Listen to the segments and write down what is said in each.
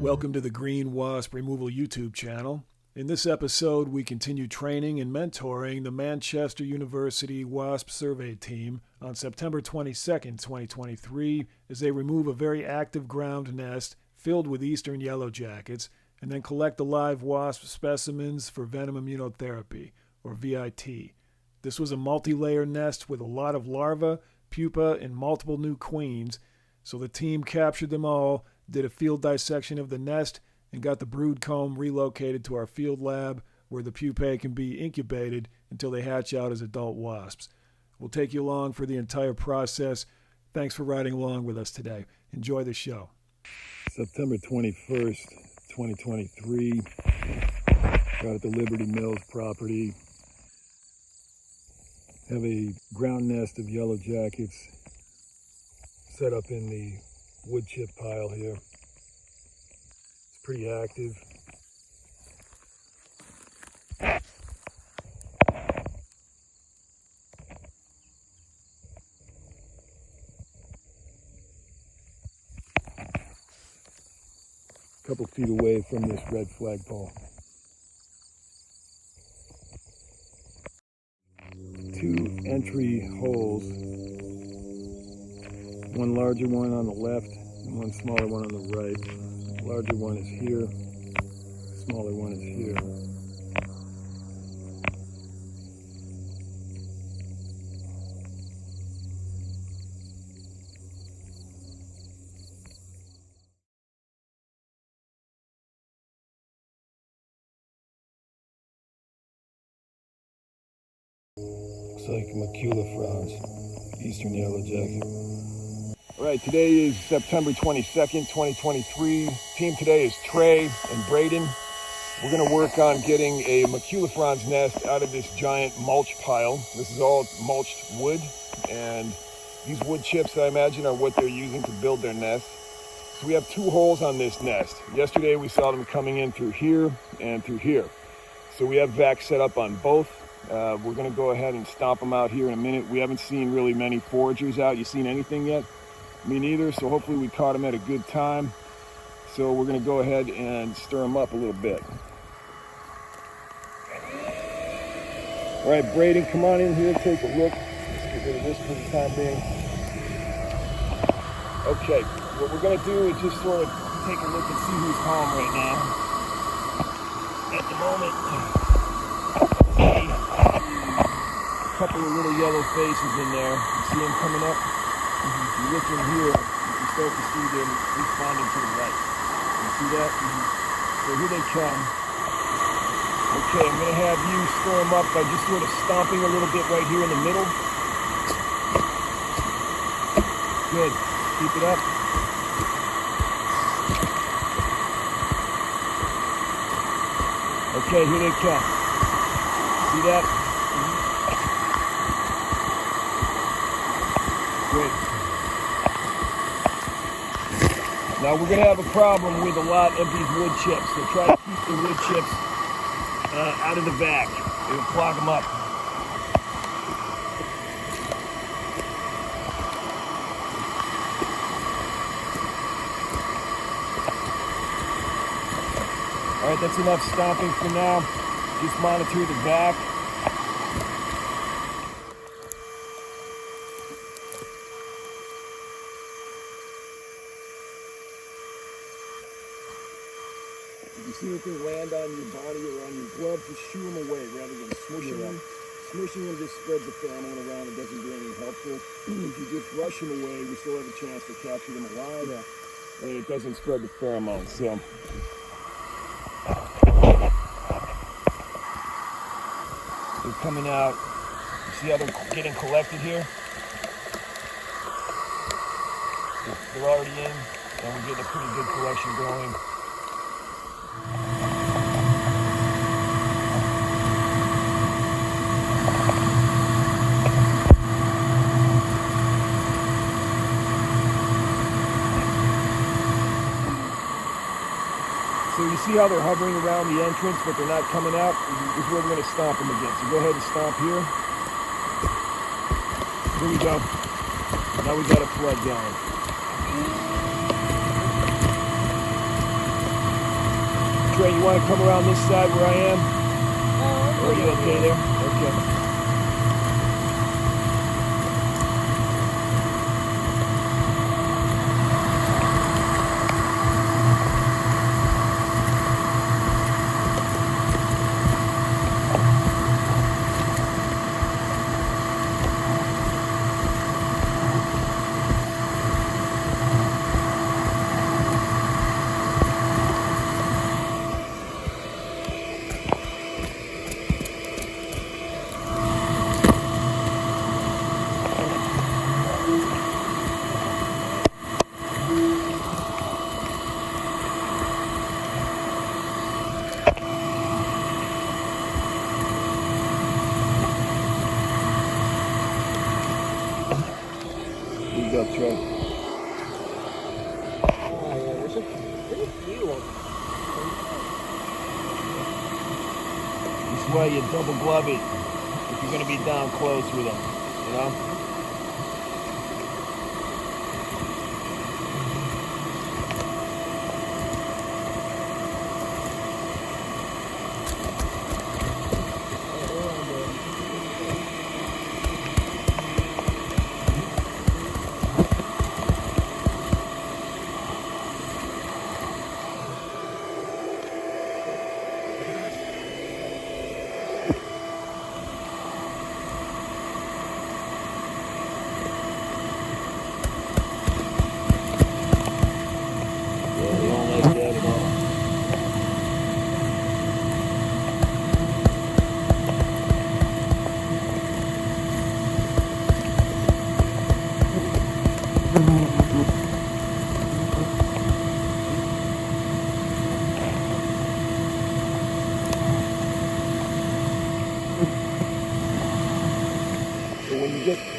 Welcome to the Green Wasp Removal YouTube channel. In this episode, we continue training and mentoring the Manchester University Wasp Survey Team on September 22nd, 2023, as they remove a very active ground nest filled with Eastern Yellowjackets and then collect the live wasp specimens for Venom Immunotherapy, or VIT. This was a multi-layer nest with a lot of larvae, pupa, and multiple new queens, so the team captured them all, did a field dissection of the nest, and got the brood comb relocated to our field lab where the pupae can be incubated until they hatch out as adult wasps. We'll take you along for the entire process. Thanks for riding along with us today. Enjoy the show. September 21st, 2023. Got at the Liberty Mills property. Have a ground nest of Yellowjackets set up in the wood chip pile here. It's pretty active. A couple feet away from this red flagpole. Two entry holes. One larger one on the left and one smaller one on the right. Larger one is here, smaller one is here. Looks like Maculifrons, Eastern Yellowjacket. All right, today is September 22nd, 2023. Team today is Trey and Braden. We're gonna work on getting a Maculifrons nest out of this giant mulch pile. This is all mulched wood, and these wood chips, I imagine, are what they're using to build their nest. So we have two holes on this nest. Yesterday we saw them coming in through here and through here. So we have vac set up on both. We're gonna go ahead and stomp them out here in a minute. We haven't seen really many foragers out. You seen anything yet? Me neither, so hopefully we caught them at a good time. So we're gonna go ahead and stir them up a little bit. All right, Braden, come on in here, take a look. Let's get rid of this for the time being. Okay, what we're gonna do is just sort of take a look and see who's home right now. At the moment, see a couple of little yellow faces in there. You see them coming up? If you look in here, you can start to see them responding to the light. You see that? So here they come. Okay, I'm going to have you stir them up by just sort of stomping a little bit right here in the middle. Good. Keep it up. Okay, here they come. See that? Great. Now we're going to have a problem with a lot of these wood chips, so try to keep the wood chips out of the vac. It'll clog them up. All right, that's enough stomping for now. Just monitor the vac. If you see anything land on your body or on your glove, just shoo them away rather than smushing them. Smushing them just spreads the pheromone around and doesn't do anything helpful. If you just rush them away, we still have a chance to capture them alive, and it doesn't spread the pheromone. So, they're coming out. You see how they're getting collected here? They're already in, and we're getting a pretty good collection going. So you see how they're hovering around the entrance, but they're not coming out? This is where we're going to stomp them again. So go ahead and stomp here. Here we go. Now we got a flood going. Trey, you want to come around this side where I am? Oh, Are you okay there? Okay. Go, Trey. Oh, yeah, there's a few of them. This is why you double glove it if you're going to be down close with them, you know?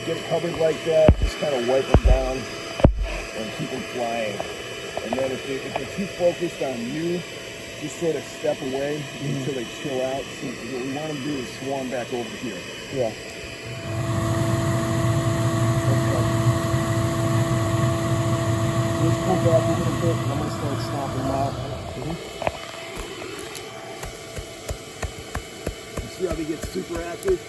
Get covered like that, just kind of wipe them down and keep them flying. And then if they're too focused on you, just sort of step away until they chill out. So what we want them to do is swarm back over here. Yeah. Let's pull back a little bit and I'm going to start stomping them out. You see how they get super active?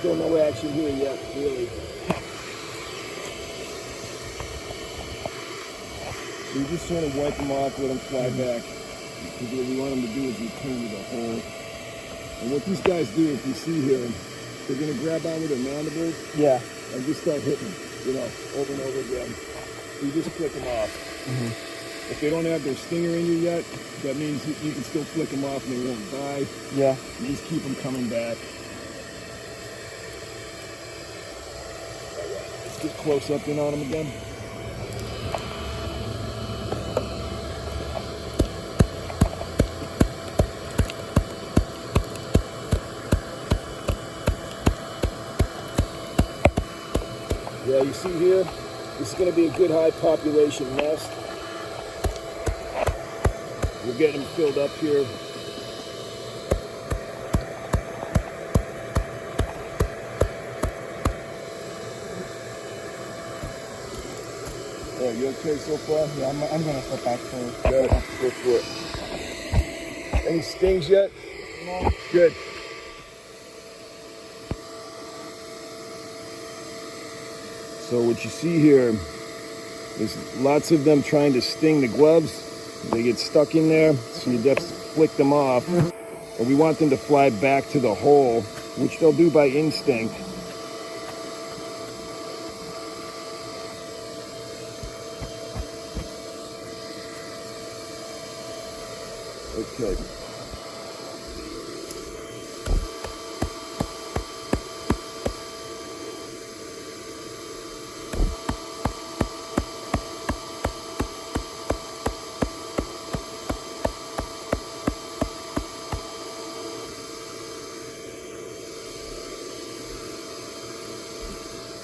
Still no action here yet, really. So you just sort of wipe them off, let them fly back. Because what we want them to do is return to the hole. And what these guys do, if you see here, they're going to grab on with their mandibles. Yeah. And just start hitting them, you know, over and over again. So you just flick them off. If they don't have their stinger in you yet, that means you can still flick them off and they won't die. Yeah. You just keep them coming back. Get close up in on them again. Yeah, you see here, this is going to be a good high population nest. We're getting them filled up here. You okay so far? Yeah, I'm gonna flip back first. Good. Go for it. Any stings yet? No. Good. So what you see here is lots of them trying to sting the gloves. They get stuck in there, so you just flick them off. And we want them to fly back to the hole, which they'll do by instinct. Okay.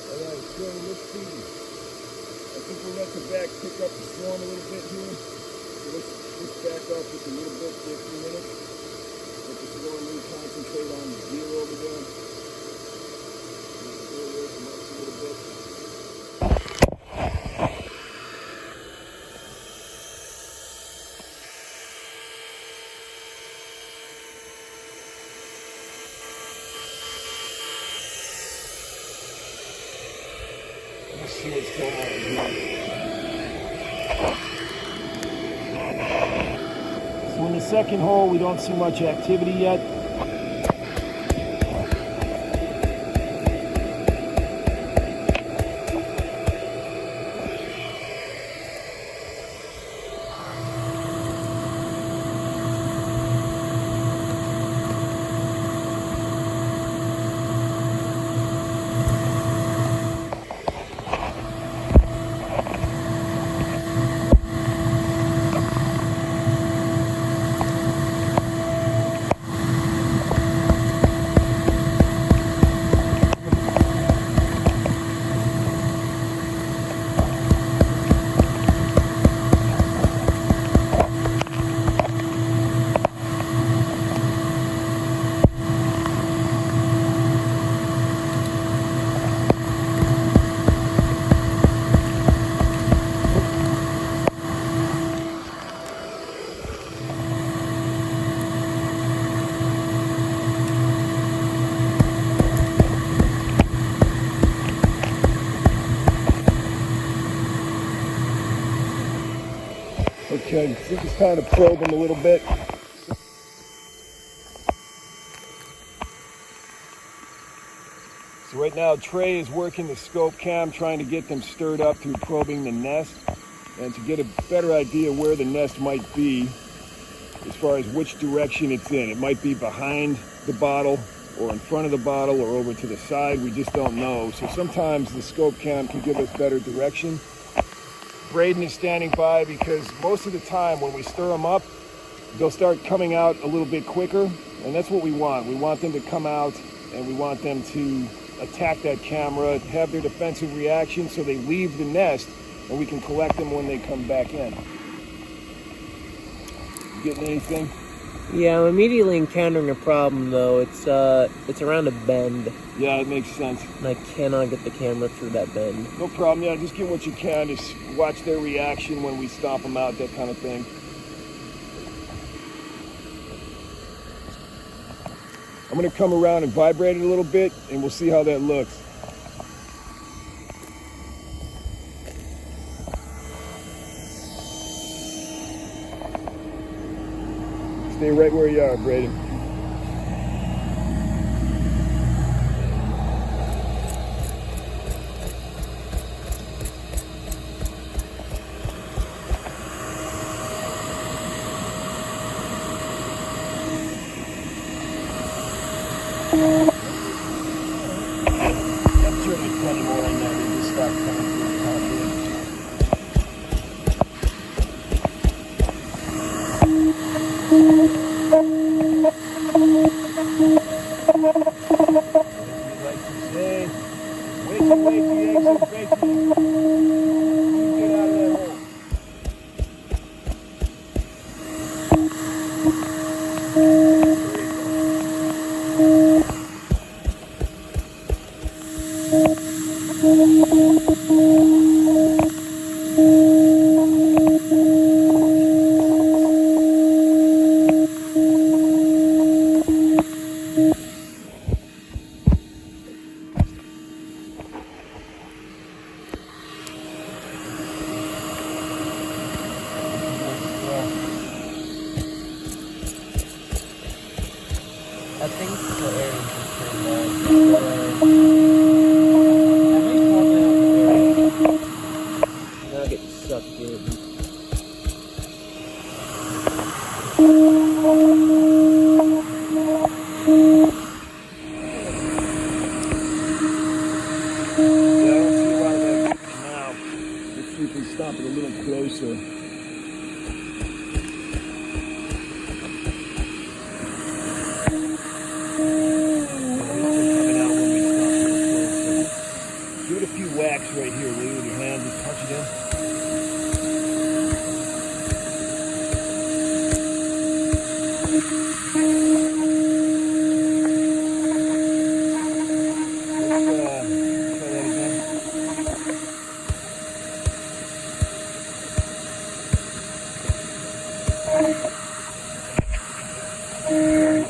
Alright, so let's see. I think we'll let the back pick up the swarm a little bit here. So let's back off just a little bit for a few minutes. Let the swarm really concentrate on the deer over there. Stay away from us a little bit. Let's see what's going on here. So in the second hole, we don't see much activity yet. Okay, so just kind of probe them a little bit. So right now Trey is working the scope cam, trying to get them stirred up through probing the nest and to get a better idea where the nest might be as far as which direction it's in. It might be behind the bottle or in front of the bottle or over to the side. We just don't know. So sometimes the scope cam can give us better direction. Braden is standing by because most of the time when we stir them up, they'll start coming out a little bit quicker, and that's what we want. We want them to come out and we want them to attack that camera, have their defensive reaction so they leave the nest and we can collect them when they come back in. You getting anything? Yeah, I'm immediately encountering a problem though. It's around a bend. Yeah, it makes sense. And I cannot get the camera through that bend. No problem, yeah, just get what you can. Just watch their reaction when we stomp them out, that kind of thing. I'm gonna come around and vibrate it a little bit and we'll see how that looks. Stay right where you are, Braden. That's certainly plenty more in there. They just stopped coming through the top here. Like to say, wait till the eggs are baking. Get out of that hole. I think the area is pretty bad. At least one out in the area. Nugget sucks. stop it a little closer. Coming out when we stop a little closer. Give it a few whacks right here, will you, with your hand? Just touch it in.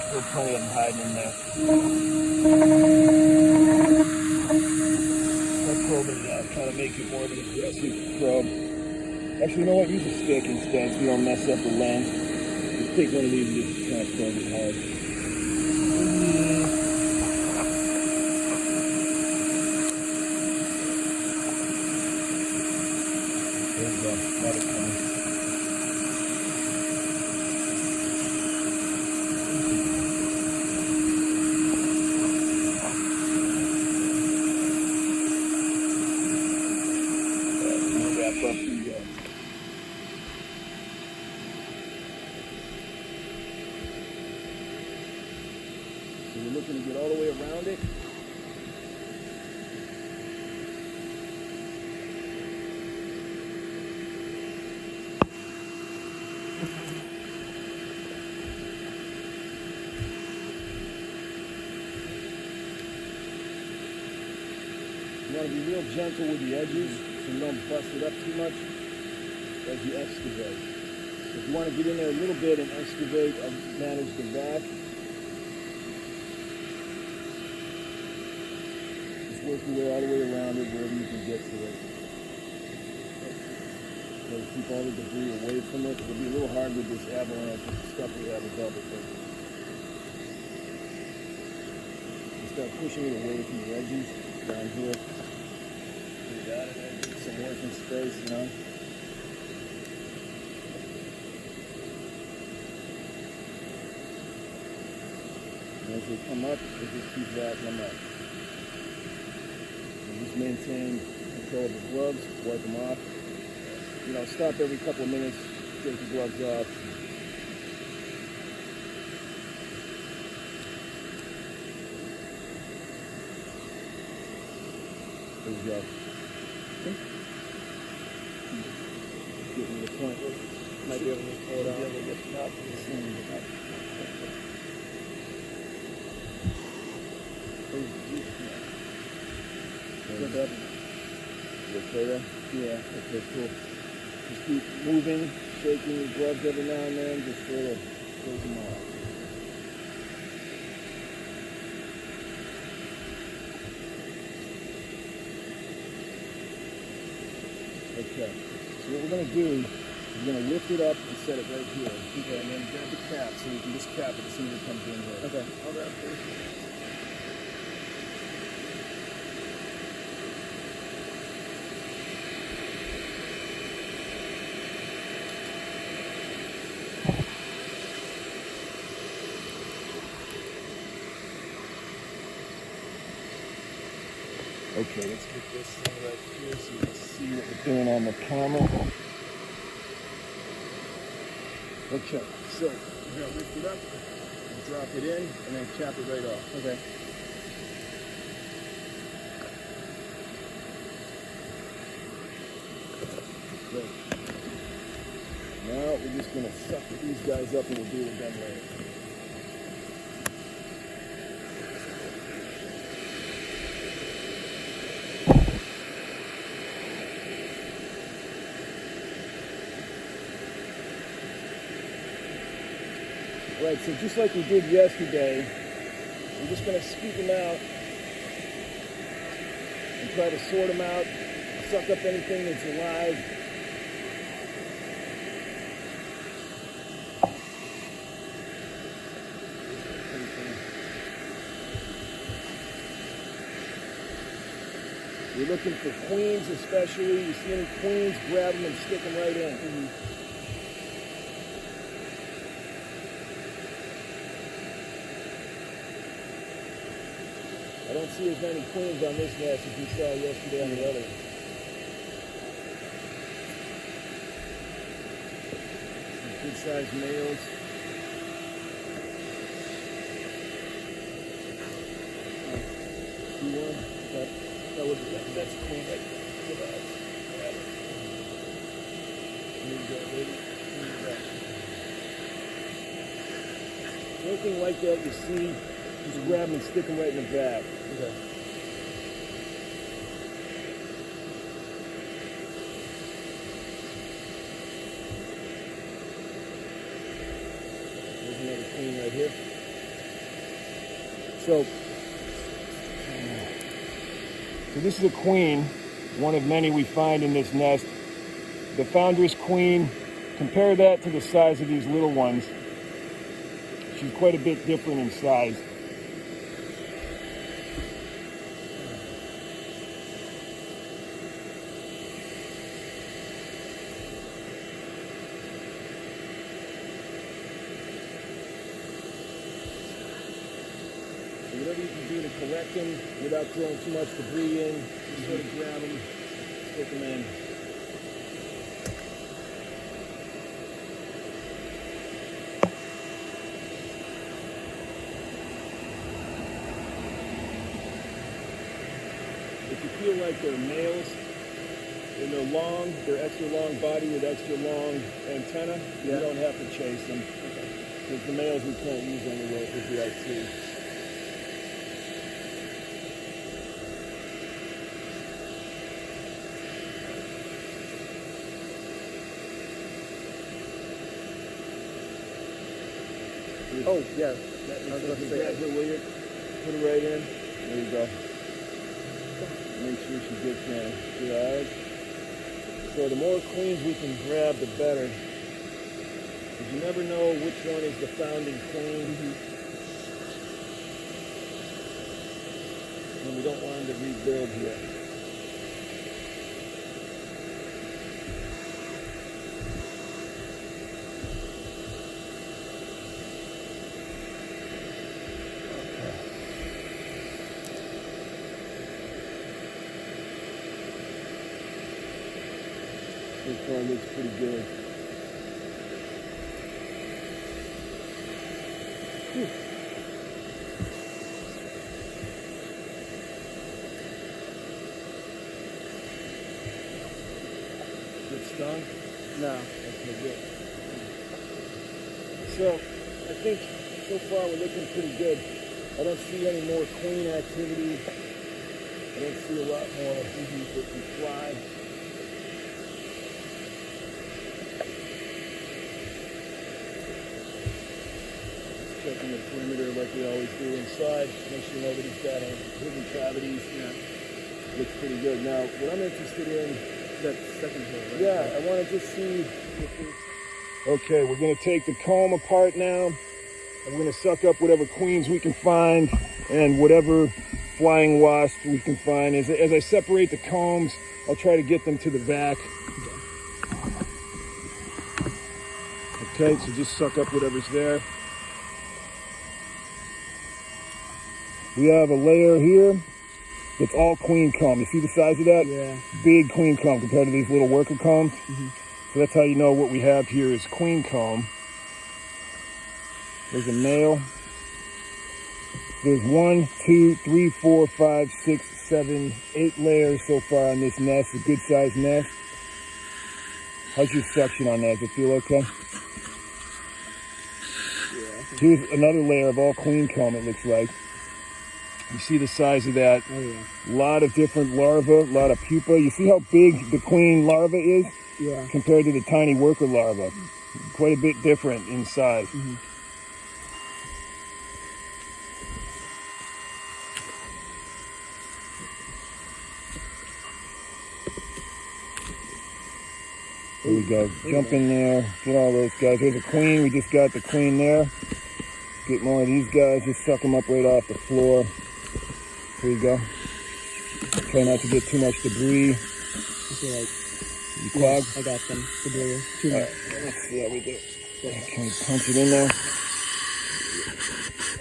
Still plenty of them hiding in there. I'll probe it out, try to make it more of an aggressive probe. Actually, you know what? Use a stick instead so you don't mess up the lens. Just take one of these and just kind of probe it hard. There we go. Got it coming. So we're looking to get all the way around it. You want to be real gentle with the edges so you don't bust it up too much as you excavate. So if you want to get in there a little bit and excavate and manage the back, just work your way all the way around it wherever you can get to it. So keep all the debris away from it. It'll be a little hard with this avalanche of stuff we have above it. But you start pushing it away from the edges down here. You got it. Get some working space, you know. And as they come up, they just keep wrapping them up. And just maintain control of the gloves, wipe them off. You know, stop every couple of minutes, take the gloves off. There we go. Getting to the point where might be able to pull it out. Get the top of the scene. Good up. You okay there? Yeah. Okay, cool. Just keep moving, shaking your gloves every now and then, just sort of close them off. Okay. So what we're going to do is we're going to lift it up and set it right here. Okay, and then grab the cap so you can just cap it as soon as it comes in here. Okay. I'll grab it. Okay, let's get this thing right here so you can see what we're doing on the camera. Okay, so we're going to lift it up, and drop it in, and then cap it right off. Okay. Good. Now we're just going to suck these guys up and we'll deal with them later. Right, so just like we did yesterday, we're just going to scoop them out and try to sort them out, suck up anything that's alive. You're looking for queens especially. You see any queens, grab them and stick them right in. I don't see as many queens on this nest as we saw yesterday on the other. good-sized males. You want that's queen right there. There you go, baby. There you go. Anything like that you see, just grab them and stick them right in the back. Okay. There's another queen right here. So this is a queen, one of many we find in this nest. The foundress queen, compare that to the size of these little ones. She's quite a bit different in size. So whatever you can do to collect them without throwing too much debris in, you sort of grab them, stick them in. If you feel like they're males and they're long, they're extra long body with extra long antenna, you don't have to chase them. Because the males we can't use anyway with the IC. Oh, yeah. Grab her, will you? Put her right in. There you go. Make sure she gets in. Good. So the more queens we can grab, the better. Because you never know which one is the founding queen. And we don't want them to rebuild here. This one looks pretty good. Whew. Good stung? No. Okay, good. So, I think so far we're looking pretty good. I don't see any more queen activity. I don't see a lot more that can fly. Checking the perimeter like we always do inside. Make sure nobody's got any hidden cavities. Yeah. Looks pretty good. Now, what I'm interested in, That second hole, right? yeah, I want to just see if there's... Okay, we're going to take the comb apart now. And we're going to suck up whatever queens we can find and whatever flying wasps we can find. As I separate the combs, I'll try to get them to the back. Okay, so just suck up whatever's there. We have a layer here that's all queen comb. You see the size of that? Yeah. Big queen comb compared to these little worker combs. So that's how you know what we have here is queen comb. There's a male. There's 1, 2, 3, 4, 5, 6, 7, 8 layers so far on this nest, a good sized nest. How's your suction on that? Does it feel okay? Yeah. Here's another layer of all queen comb, it looks like. You see the size of that? Oh, yeah. A lot of different larvae, a lot of pupa. You see how big the queen larva is? Yeah. Compared to the tiny worker larva. Quite a bit different in size. There we go. Jump in there. Get all those guys. There's a queen. We just got the queen there. Get more of these guys. Just suck them up right off the floor. There you go. Try not to get too much debris. I feel like You clog? I got them. Debris. Too All much. right, let's see how we do. Can we punch it in there?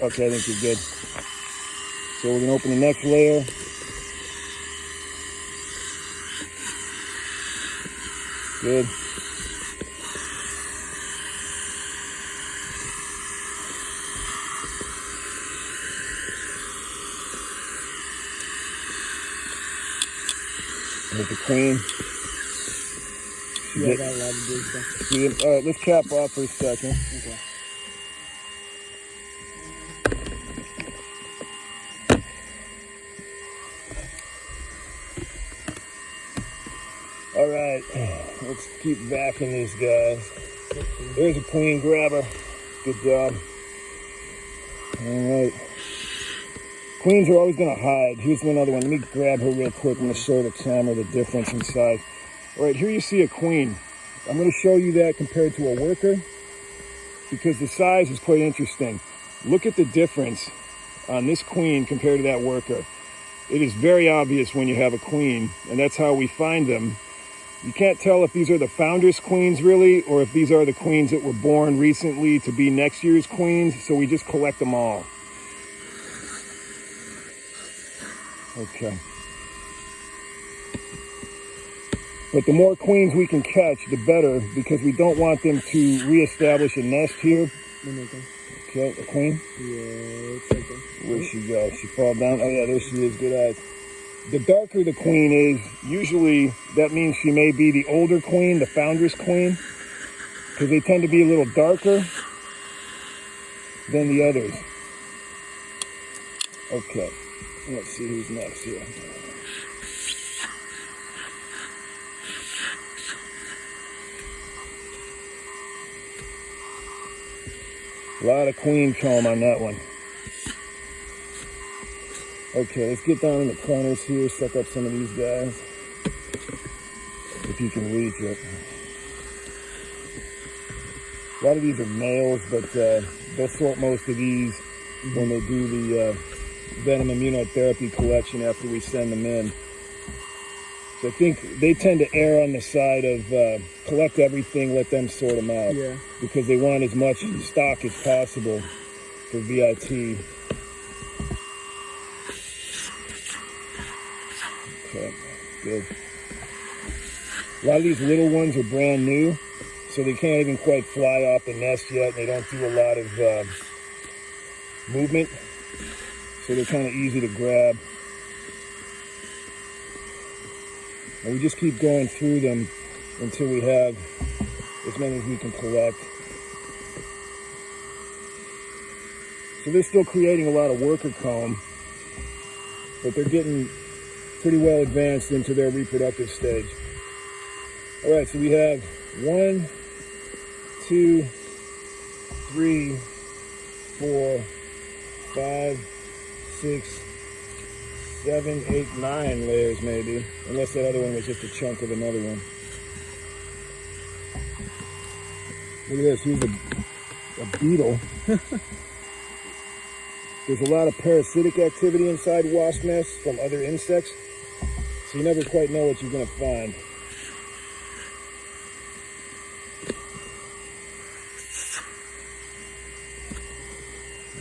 Okay, I think you're good. So we're gonna open the next layer. Good. There's the queen. Yeah, I got a lot of good stuff. See it? All right, let's cap off for a second. Okay. All right, let's keep backing these guys. There's a queen grabber. Good job. All right. Queens are always going to hide. Here's another one. Let me grab her real quick. I'm going to show the camera the difference in size. All right, here you see a queen. I'm going to show you that compared to a worker because the size is quite interesting. Look at the difference on this queen compared to that worker. It is very obvious when you have a queen, and that's how we find them. You can't tell if these are the founder's queens really, or if these are the queens that were born recently to be next year's queens, so we just collect them all. Okay. But the more queens we can catch, the better, because we don't want them to reestablish a nest here. Okay, a queen? Yeah, it's right there. Where'd she go? She fall down? Oh yeah, there she is, good eyes. The darker the queen is, usually that means she may be the older queen, the founder's queen, because they tend to be a little darker than the others. Okay, let's see who's next here. A lot of queen comb on that one. Okay, let's get down in the corners here, suck up some of these guys. If you can reach it. A lot of these are males, but they'll sort most of these when they do the Venom Immunotherapy collection after we send them in. So I think they tend to err on the side of collect everything, let them sort them out. Yeah. Because they want as much stock as possible for VIT. Okay, good. A lot of these little ones are brand new, so they can't even quite fly off the nest yet. They don't do a lot of movement, so they're kind of easy to grab. And we just keep going through them until we have as many as we can collect. So they're still creating a lot of worker comb, but they're getting pretty well advanced into their reproductive stage. All right, so we have 1, 2, 3, 4, 5, 6, 7, 8, 9 layers maybe, unless that other one was just a chunk of another one. Look at this, here's a beetle. There's a lot of parasitic activity inside wasp nests from other insects, so you never quite know what you're going to find.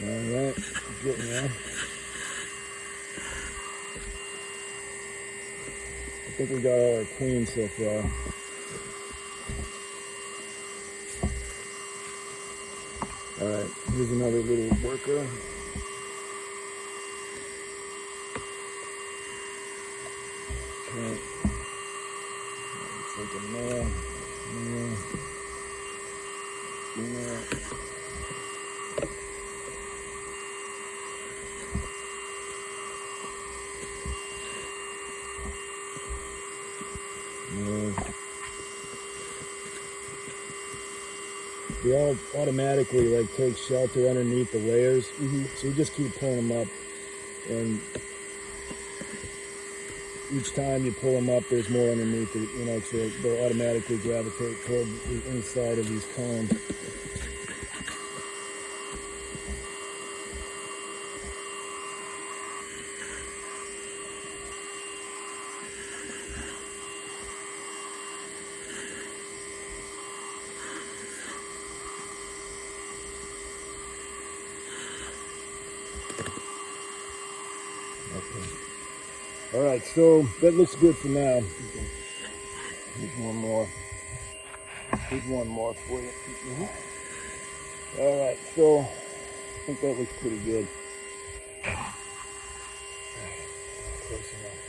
All right, getting there. I think we got all our queens so far. All right, here's another little worker. Okay. Looks like a male, female. They all automatically like take shelter underneath the layers, so you just keep pulling them up, and each time you pull them up, there's more underneath it, you know, so they'll automatically gravitate toward the inside of these combs. All right, so that looks good for now. Here's one more. Here's one more for you. All right, so I think that looks pretty good. Close enough.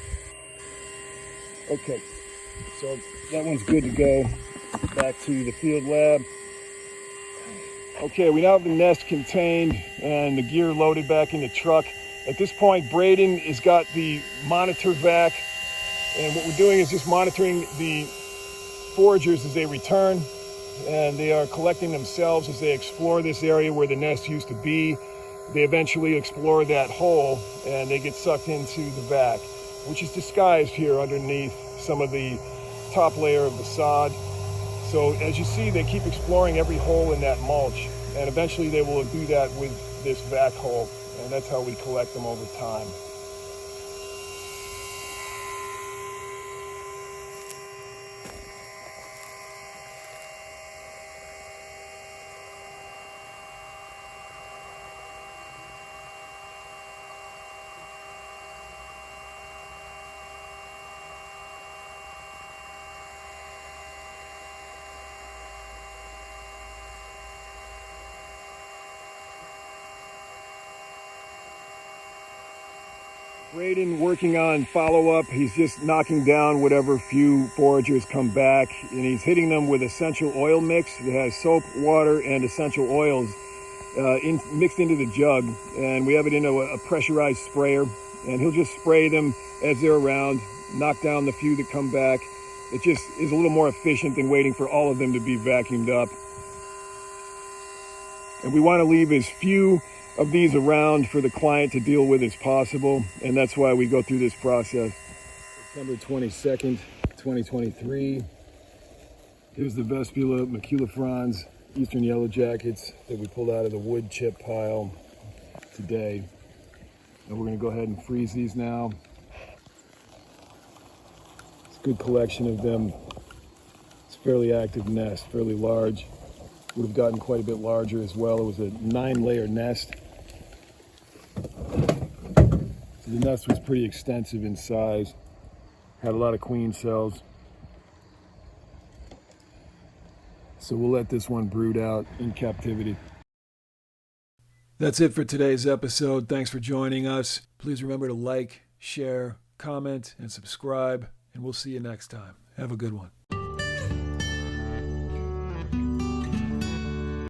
Okay, so that one's good to go. Back to the field lab. Okay, we now have the nest contained and the gear loaded back in the truck. At this point, Braden has got the monitor vac, and what we're doing is just monitoring the foragers as they return, and they are collecting themselves as they explore this area where the nest used to be. They eventually explore that hole, and they get sucked into the vac, which is disguised here underneath some of the top layer of the sod. So as you see, they keep exploring every hole in that mulch, and eventually they will do that with this vac hole, and that's how we collect them over time. Braden working on follow-up. He's just knocking down whatever few foragers come back, and he's hitting them with essential oil mix that has soap, water, and essential oils mixed into the jug. And we have it in a pressurized sprayer, and he'll just spray them as they're around, knock down the few that come back. It just is a little more efficient than waiting for all of them to be vacuumed up. And we want to leave as few of these around for the client to deal with as possible, and that's why we go through this process. September 22nd, 2023. Here's the Vespula, Maculifrons, Eastern Yellowjackets that we pulled out of the wood chip pile today. And we're going to go ahead and freeze these now. It's a good collection of them. It's a fairly active nest, fairly large. Would have gotten quite a bit larger as well. It was a 9-layer nest. So the nest was pretty extensive in size. Had a lot of queen cells. So we'll let this one brood out in captivity. That's it for today's episode. Thanks for joining us. Please remember to like, share, comment, and subscribe, and we'll see you next time. Have a good one.